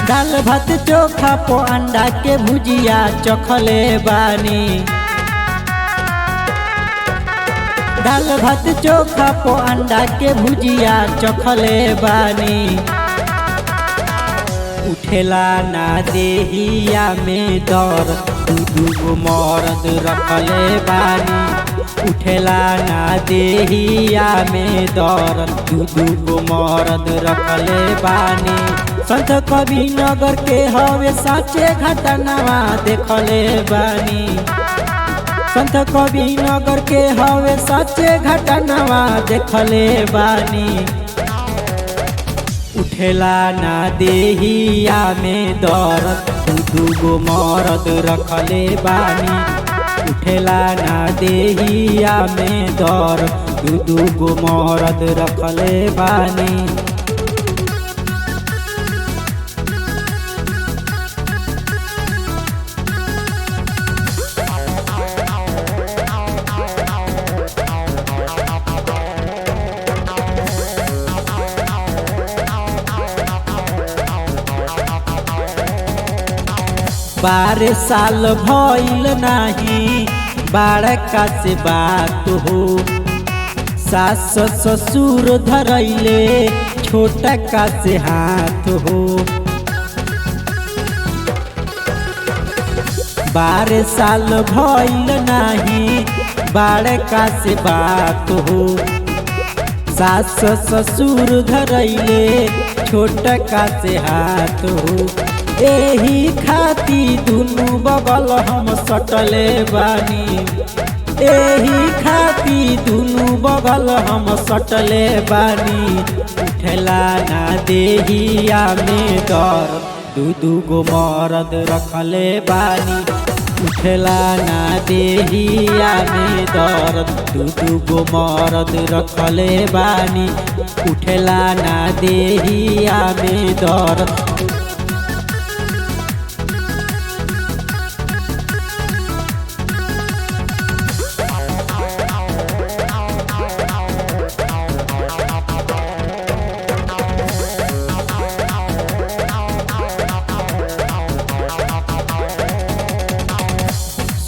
दाल भात चोखा पो अंडा के भुजिया चखले बानी। दाल भात चोखा पो अंडा के भुजिया चखले बानी। उठेला ना देहिया में दर दू मरद रखले बानी। उठेला ना देहिया में दर दू मरद रखले बानी। संत कवि नगर के हवे साचे घटनावा देखले बानी। संत कवि नगर के हवे साचे घटनावा देखले बानी। उठेला ना देहिया में दर्द दू मरद रखले बानी। उठेला ना देहिया में दर्द दू मरद रखले बानी। बारह साल भइल नाही बड़का से बात हो। सास ससुर धरैले छोटा का से हाथ हो। 12 साल भइल नाही बड़का से बात हो। सास ससुर धरैले छोटा का से हाथ हो। एही खाती दुनु बगल हम सटले बानी। एही खाती दुनु बगल हम सटले बानी। उठेला ना देहिया में दर दू गो मरद रखले बानी। उठेला ना देहिया में दर दू गो मरद रखले बानी। उठेला ना देहिया में दर।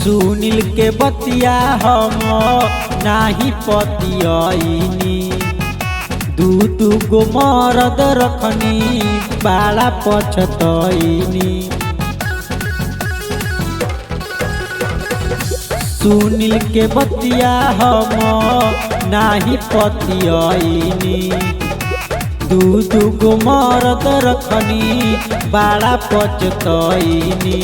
सुनील के बतिया हम नाही पतियनी। दू गो मरद रखनी बाला पछतनी। सुनील के बतिया हम नाही पतियनी। दू गो मरद रखनी बाला पछतनी।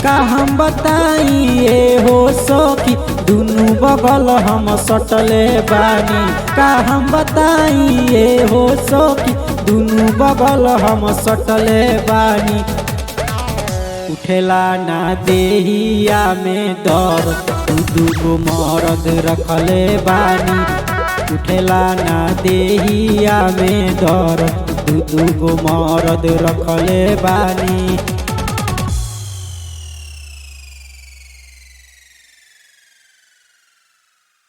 का हम बताई हो सखी दुनु बगल हम सटले बानी। का हम बताई हो सखी दुनु बगल हम सटले बानी। उठेला ना देहिया में दर दू गो मरद रखले बानी। उठेला ना देहिया में दर दू गो मरद रखले बानी।